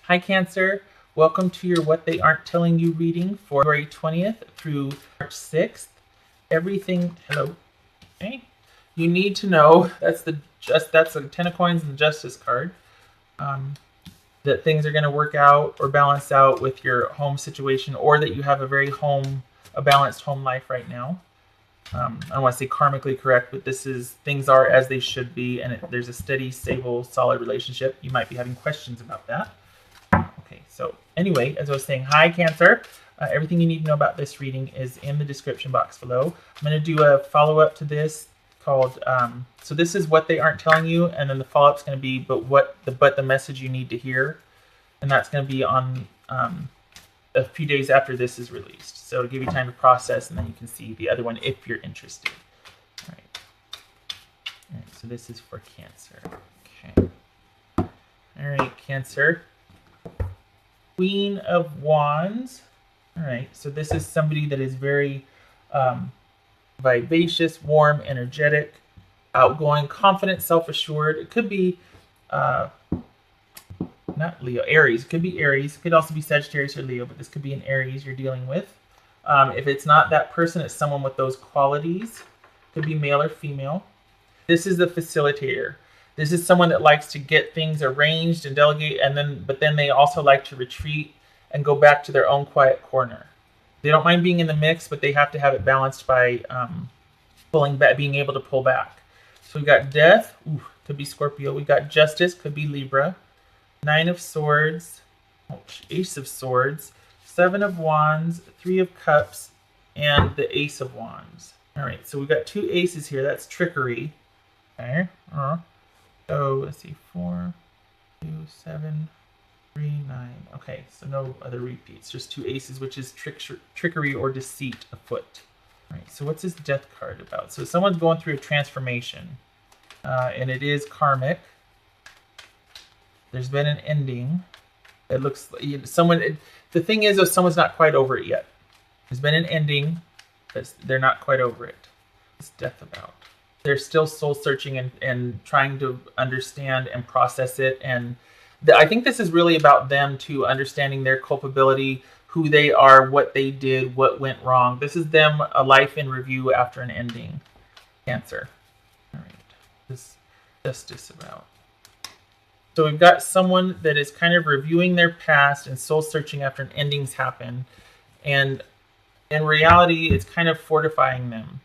Hi Cancer, welcome to your What They Aren't Telling You reading for February 20th through March 6th. Hello, okay. You need to know, that's the Ten of Coins and the Justice card, that things are going to work out or balance out with your home situation, or that you have a balanced home life right now. I don't want to say karmically correct, but things are as they should be, and there's a steady, stable, solid relationship. You might be having questions about that. Okay, so anyway, as I was saying, hi Cancer. Everything you need to know about this reading is in the description box below. I'm going to do a follow-up to this called, so this is what they aren't telling you, and then the follow-up is going to be, but the message you need to hear, and that's going to be on a few days after this is released. So to give you time to process, and then you can see the other one if you're interested. All right, so this is for Cancer. Okay. All right, Cancer. Queen of Wands. All right, so this is somebody that is very vivacious, warm, energetic, outgoing, confident, self-assured. It could be not Leo, Aries. It could be Aries. It could also be Sagittarius or Leo, but this could be an Aries you're dealing with. If it's not that person, it's someone with those qualities. It could be male or female. This is the facilitator. This is someone that likes to get things arranged and delegate, but then they also like to retreat and go back to their own quiet corner. They don't mind being in the mix, but they have to have it balanced by pulling back, being able to pull back. So we've got Death, could be Scorpio. We've got Justice, could be Libra. Nine of Swords, Ace of Swords, Seven of Wands, Three of Cups, and the Ace of Wands. All right, so we've got two aces here. That's trickery. Okay. So let's see, 4, 2, 7, 3, 9. Okay, so no other repeats, just two aces, which is trickery or deceit afoot. All right, so what's this Death card about? So someone's going through a transformation, and it is karmic. There's been an ending. It looks like the thing is, though, someone's not quite over it yet. There's been an ending, but they're not quite over it. What's Death about? They're still soul searching and trying to understand and process it. And I think this is really about them too, understanding their culpability, who they are, what they did, what went wrong. This is them, a life in review after an ending. Cancer. All right. This Justice about. So we've got someone that is kind of reviewing their past and soul searching after an ending's happened. And in reality, it's kind of fortifying them.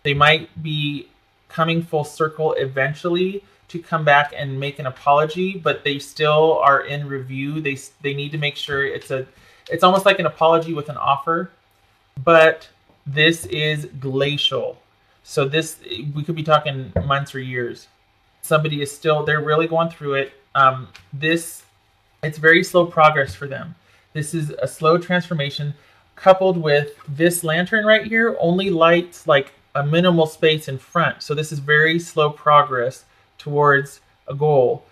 They might be coming full circle eventually to come back and make an apology, but they still are in review. They need to make sure it's almost like an apology with an offer, but this is glacial. So we could be talking months or years. Somebody is they're really going through it. It's very slow progress for them. This is a slow transformation coupled with this lantern right here only lights like a minimal space in front. So this is very slow progress towards a goal.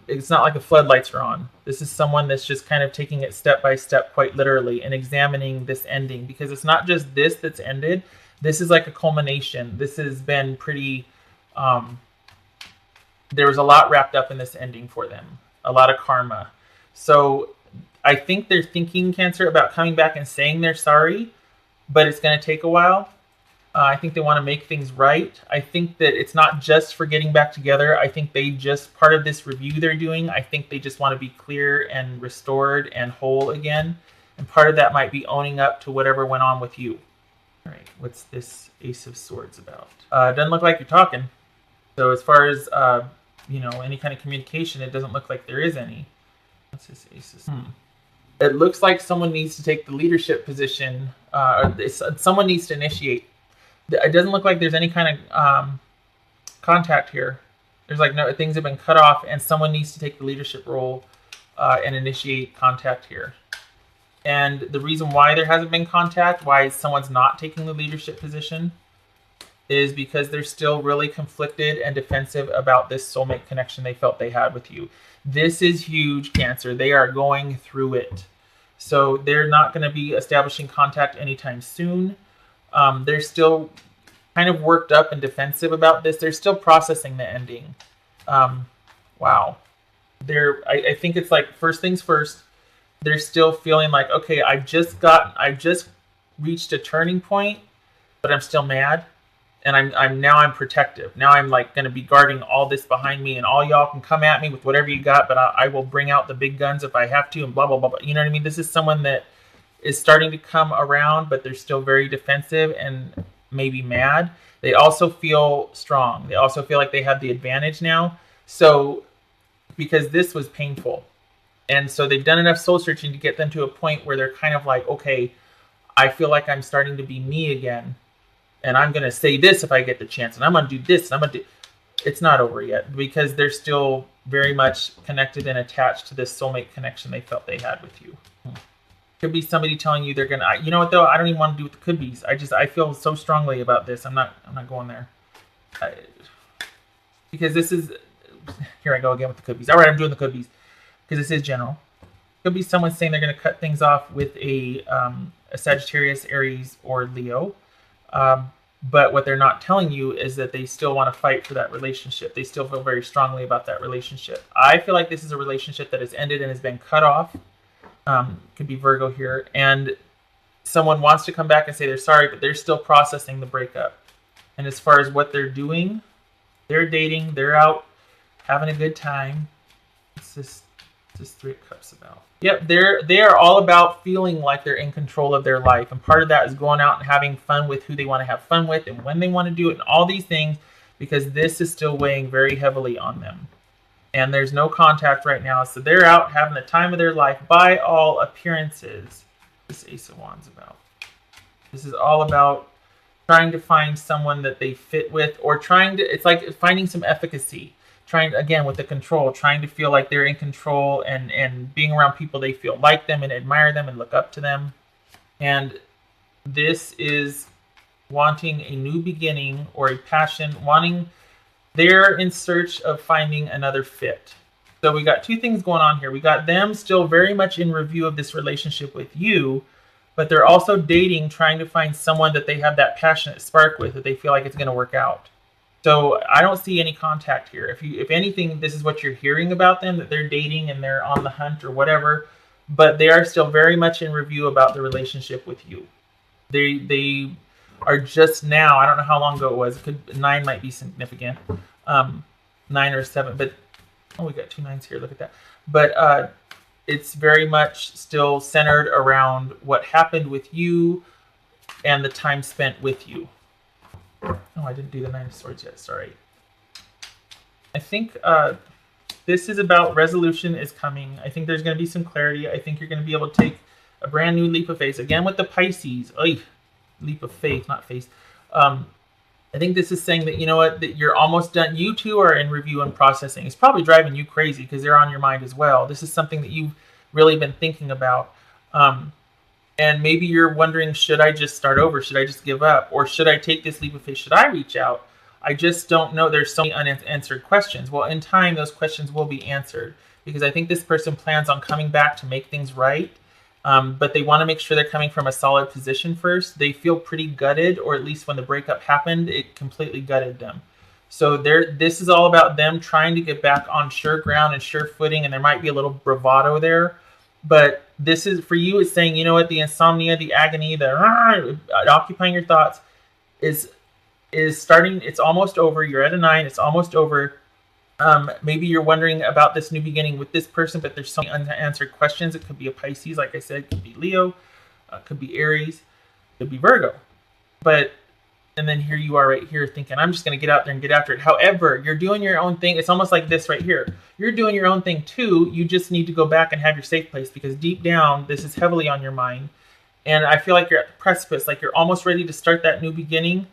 It's not like the floodlights are on. This is someone that's just kind of taking it step by step, quite literally, and examining this ending, because it's not just this that's ended. This is like a culmination. This has been pretty, there was a lot wrapped up in this ending for them, a lot of karma. So I think they're thinking, Cancer, about coming back and saying they're sorry, but it's going to take a while. I think they want to make things right. I think that it's not just for getting back together. I think part of this review they're doing, I think they just want to be clear and restored and whole again. And part of that might be owning up to whatever went on with you. All right, what's this Ace of Swords about? It doesn't look like you're talking. So as far as, any kind of communication, it doesn't look like there is any. What's this Ace of Swords? It looks like someone needs to take the leadership position. Someone needs to initiate. It doesn't look like there's any kind of contact here. There's things have been cut off, and someone needs to take the leadership role and initiate contact here. And the reason why there hasn't been contact, why someone's not taking the leadership position, is because they're still really conflicted and defensive about this soulmate connection they felt they had with you. This is huge, Cancer. They are going through it. So they're not going to be establishing contact anytime soon. They're still kind of worked up and defensive about this. They're still processing the ending. Wow. I think it's like first things first. They're still feeling like, okay, I've just reached a turning point, but I'm still mad, and I'm protective. Now I'm like going to be guarding all this behind me, and all y'all can come at me with whatever you got, but I will bring out the big guns if I have to, and blah blah blah. You know what I mean? This is someone that is starting to come around, but they're still very defensive and maybe mad. They also feel strong. They also feel like they have the advantage now. So because this was painful. And so they've done enough soul searching to get them to a point where they're kind of like, okay, I feel like I'm starting to be me again. And I'm going to say this if I get the chance. And I'm going to do this. And I'm going to do... It's not over yet because they're still very much connected and attached to this soulmate connection they felt they had with you. Could be somebody telling you they're going to... You know what, though? I don't even want to do what the could be's. I feel so strongly about this. I'm not going there. Because this is... Here I go again with the could be's. All right, I'm doing the could be's. Because this is general. Could be someone saying they're going to cut things off with a Sagittarius, Aries, or Leo. But what they're not telling you is that they still want to fight for that relationship. They still feel very strongly about that relationship. I feel like this is a relationship that has ended and has been cut off. Could be Virgo here. And someone wants to come back and say they're sorry, but they're still processing the breakup. And as far as what they're doing, they're dating, they're out having a good time. It's just Three of Cups about. Yep, they are all about feeling like they're in control of their life, and part of that is going out and having fun with who they want to have fun with and when they want to do it and all these things, because this is still weighing very heavily on them. And there's no contact right now, so they're out having the time of their life by all appearances. This Ace of Wands about. This is all about trying to find someone that they fit with, or it's like finding some efficacy. Trying, again, with the control, trying to feel like they're in control and being around people they feel like them and admire them and look up to them. And this is wanting a new beginning or a passion, they're in search of finding another fit. So we got two things going on here. We got them still very much in review of this relationship with you, but they're also dating, trying to find someone that they have that passionate spark with, that they feel like it's going to work out. So I don't see any contact here. If anything, this is what you're hearing about them, that they're dating and they're on the hunt or whatever, but they are still very much in review about the relationship with you. They are just now, I don't know how long ago it was, 9 might be significant, 9 or 7, but, we got 2 9s here, look at that. But it's very much still centered around what happened with you and the time spent with you. Oh, I didn't do the 9 of Swords yet, sorry. I think this is about resolution is coming. I think there's going to be some clarity. I think you're going to be able to take a brand new leap of faith. Again, with the Pisces. Leap of faith, not faith. I think this is saying that, you know what, that you're almost done. You two are in review and processing. It's probably driving you crazy because they're on your mind as well. This is something that you've really been thinking about. And maybe you're wondering, should I just start over? Should I just give up? Or should I take this leap of faith? Should I reach out? I just don't know. There's so many unanswered questions. Well, in time, those questions will be answered, because I think this person plans on coming back to make things right. But they want to make sure they're coming from a solid position first. They feel pretty gutted, or at least when the breakup happened, it completely gutted them. So this is all about them trying to get back on sure ground and sure footing, and there might be a little bravado there. But this is, for you, it's saying, you know what, the insomnia, the agony, the occupying your thoughts is starting. It's almost over. You're at a 9. It's almost over. Maybe you're wondering about this new beginning with this person, but there's so many unanswered questions. It could be a Pisces, like I said. It could be Leo. It could be Aries. It could be Virgo. And then here you are right here thinking, I'm just going to get out there and get after it. However, you're doing your own thing. It's almost like this right here. You're doing your own thing too. You just need to go back and have your safe place, because deep down, this is heavily on your mind. And I feel like you're at the precipice, like you're almost ready to start that new beginning,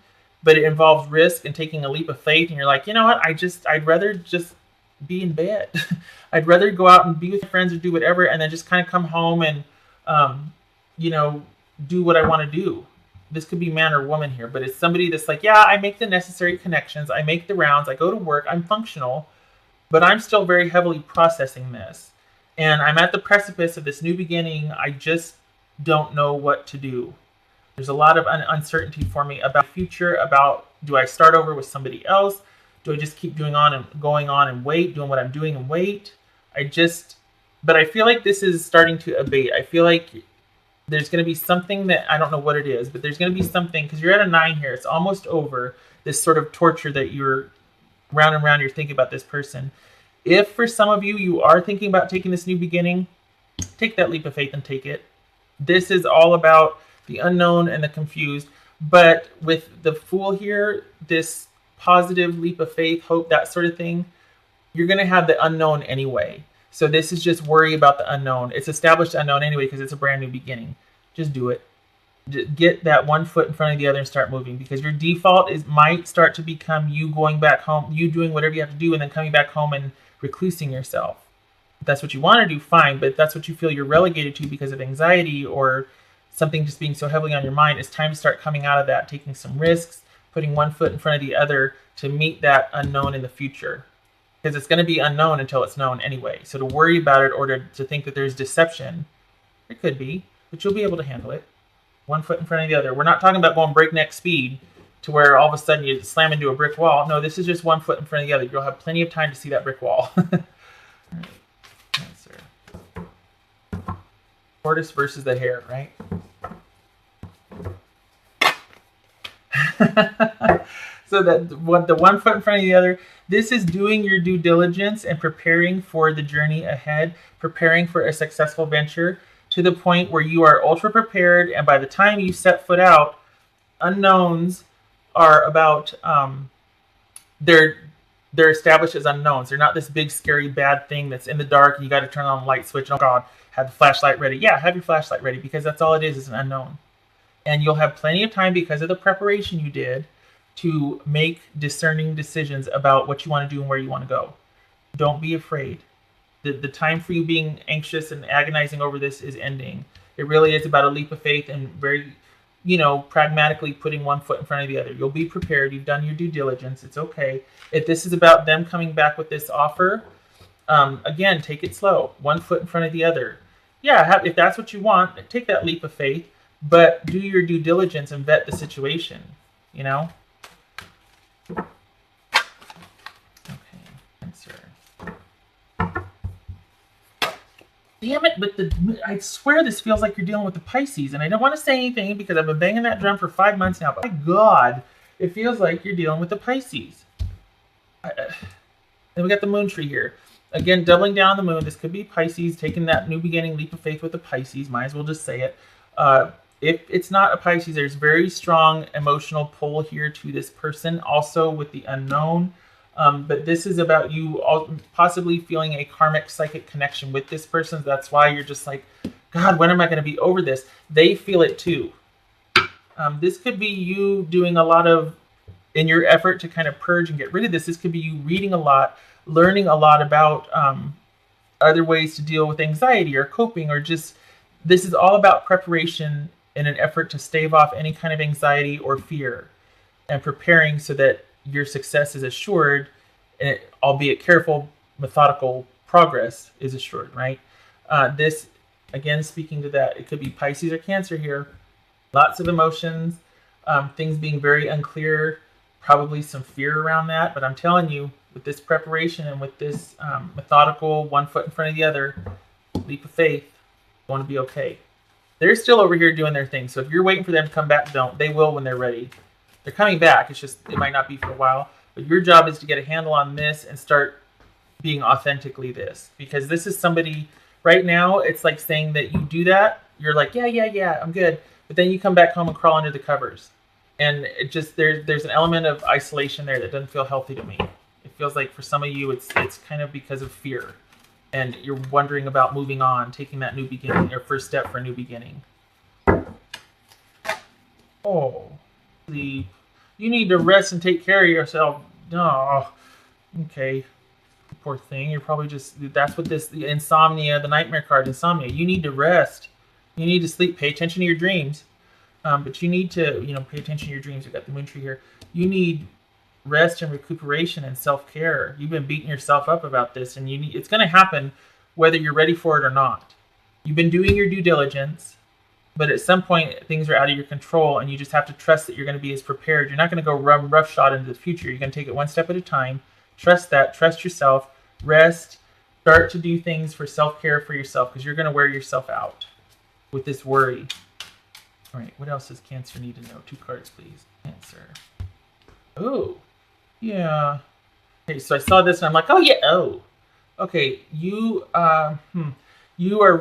but it involves risk and taking a leap of faith. And you're like, you know what? I'd rather just be in bed. I'd rather go out and be with friends or do whatever, and then just kind of come home and, do what I want to do. This could be man or woman here, but it's somebody that's like, yeah, I make the necessary connections. I make the rounds. I go to work. I'm functional, but I'm still very heavily processing this. And I'm at the precipice of this new beginning. I just don't know what to do. There's a lot of uncertainty for me about the future, about, do I start over with somebody else? Do I just keep going on and wait, doing what I'm doing and wait? But I feel like this is starting to abate. I feel like there's going to be something that I don't know what it is, but there's going to be something, because you're at a 9 here. It's almost over, this sort of torture that you're round and round, you're thinking about this person. If for some of you, you are thinking about taking this new beginning, take that leap of faith and take it. This is all about the unknown and the confused. But with the Fool here, this positive leap of faith, hope, that sort of thing, you're going to have the unknown anyway. So this is just worry about the unknown. It's established unknown anyway because it's a brand new beginning. Just do it. Get that one foot in front of the other and start moving, because your default might start to become you going back home, you doing whatever you have to do, and then coming back home and reclusing yourself. If that's what you want to do, fine. But if that's what you feel you're relegated to because of anxiety or something just being so heavily on your mind, it's time to start coming out of that, taking some risks, putting one foot in front of the other to meet that unknown in the future. Because it's going to be unknown until it's known anyway. So to worry about it or to think that there's deception, it could be, but you'll be able to handle it. One foot in front of the other. We're not talking about going breakneck speed to where all of a sudden you slam into a brick wall. No, this is just one foot in front of the other. You'll have plenty of time to see that brick wall. Answer. Tortoise versus the hare, right? So that the one foot in front of the other, this is doing your due diligence and preparing for the journey ahead, preparing for a successful venture to the point where you are ultra prepared, and by the time you set foot out, unknowns are about they're established as unknowns. They're not this big scary bad thing that's in the dark and you got to turn on the light switch. Oh God, have the flashlight ready. Yeah, have your flashlight ready, because that's all it is an unknown. And you'll have plenty of time, because of the preparation you did, to make discerning decisions about what you want to do and where you want to go. Don't be afraid. The time for you being anxious and agonizing over this is ending. It really is about a leap of faith and very, pragmatically putting one foot in front of the other. You'll be prepared. You've done your due diligence. It's okay. If this is about them coming back with this offer, again, take it slow. One foot in front of the other. Yeah, if that's what you want, take that leap of faith, but do your due diligence and vet the situation, Okay, answer. Damn it, but I swear this feels like you're dealing with the Pisces, and I don't want to say anything because I've been banging that drum for 5 months now, but my God, it feels like you're dealing with the Pisces. Then we got the moon tree here. Again, doubling down on the moon. This could be Pisces, taking that new beginning leap of faith with the Pisces. Might as well just say it. If it's not a Pisces, there's very strong emotional pull here to this person, also with the unknown. But this is about you possibly feeling a karmic psychic connection with this person. That's why you're just like, God, when am I going to be over this? They feel it too. This could be you doing a lot of, in your effort to kind of purge and get rid of this could be you reading a lot, learning a lot about other ways to deal with anxiety or coping, or just, this is all about preparation in an effort to stave off any kind of anxiety or fear, and preparing so that your success is assured, and albeit careful, methodical progress is assured, right? This, again, speaking to that, it could be Pisces or Cancer here. Lots of emotions, things being very unclear, probably some fear around that. But I'm telling you, with this preparation and with this methodical one foot in front of the other, leap of faith, you want to be okay. They're still over here doing their thing. So if you're waiting for them to come back, don't. They will when they're ready. They're coming back. It's just, it might not be for a while. But your job is to get a handle on this and start being authentically this. Because this is somebody, right now, it's like saying that you do that. You're like, yeah, I'm good. But then you come back home and crawl under the covers. And it just, there's an element of isolation there that doesn't feel healthy to me. It feels like for some of you, it's kind of because of fear. And you're wondering about moving on, taking that new beginning, your first step for a new beginning. Oh, sleep. You need to rest and take care of yourself. Oh, okay. Poor thing. You're probably just, that's what this, the insomnia, the nightmare card, insomnia. You need to rest. You need to sleep. Pay attention to your dreams. But you need to, pay attention to your dreams. We've got the moon tree here. You need rest and recuperation and self-care. You've been beating yourself up about this, and it's going to happen whether you're ready for it or not. You've been doing your due diligence, but at some point things are out of your control, and you just have to trust that you're going to be as prepared. You're not going to go roughshod into the future. You're going to take it one step at a time. Trust that. Trust yourself. Rest. Start to do things for self-care for yourself, because you're going to wear yourself out with this worry. All right, what else does Cancer need to know? 2 cards, please. Cancer. Oh, yeah. Okay, so I saw this and I'm like, oh yeah, oh. Okay, you are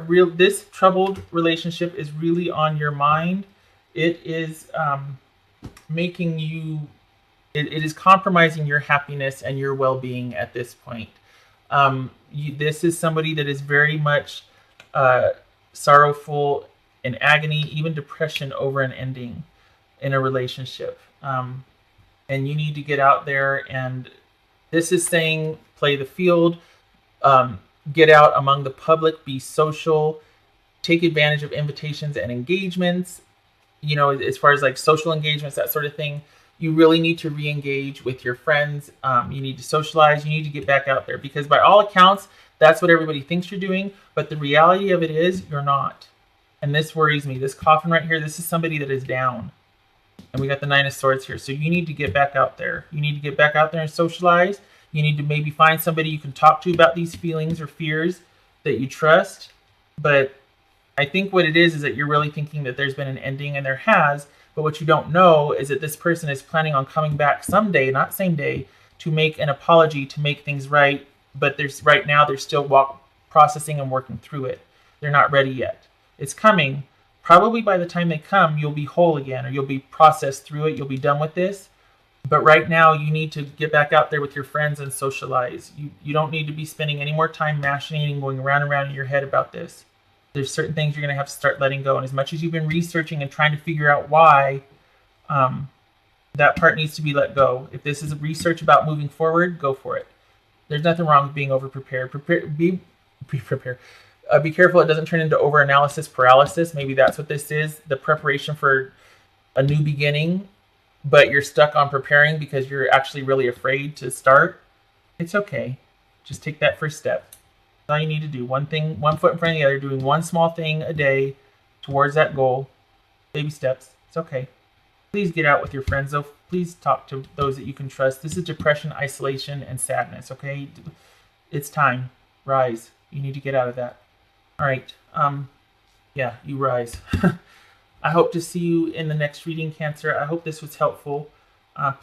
real. This troubled relationship is really on your mind. It is making you. It is compromising your happiness and your well-being at this point. This is somebody that is very much sorrowful, in agony, even depression over an ending in a relationship. And you need to get out there, and this is saying play the field, get out among the public, be social, take advantage of invitations and engagements. You know, as far as like social engagements, that sort of thing. You really need to re-engage with your friends. You need to socialize. You need to get back out there, because by all accounts, that's what everybody thinks you're doing. But the reality of it is you're not. And this worries me. This coffin right here, this is somebody that is down. And we got the 9 of Swords here. So you need to get back out there. You need to get back out there and socialize. You need to maybe find somebody you can talk to about these feelings or fears that you trust. But I think what it is that you're really thinking that there's been an ending, and there has. But what you don't know is that this person is planning on coming back someday, not same day, to make an apology, to make things right. But right now they're still processing and working through it. They're not ready yet. It's coming. Probably by the time they come, you'll be whole again, or you'll be processed through it. You'll be done with this. But right now, you need to get back out there with your friends and socialize. You don't need to be spending any more time machinating, going around and around in your head about this. There's certain things you're going to have to start letting go. And as much as you've been researching and trying to figure out why, that part needs to be let go. If this is research about moving forward, go for it. There's nothing wrong with being over-prepared. Be prepared. Be careful it doesn't turn into over-analysis paralysis. Maybe that's what this is, the preparation for a new beginning, but you're stuck on preparing because you're actually really afraid to start. It's okay. Just take that first step. All you need to do, one thing, one foot in front of the other, doing one small thing a day towards that goal. Baby steps. It's okay. Please get out with your friends, though. Please talk to those that you can trust. This is depression, isolation, and sadness, okay? It's time. Rise. You need to get out of that. All right. Yeah, you rise. I hope to see you in the next reading, Cancer. I hope this was helpful.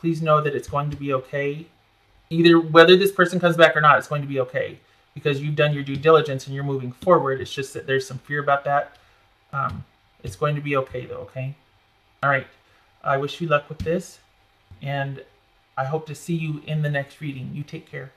Please know that it's going to be okay. Either whether this person comes back or not, it's going to be okay, because you've done your due diligence and you're moving forward. It's just that there's some fear about that. It's going to be okay, though, okay? All right. I wish you luck with this, and I hope to see you in the next reading. You take care.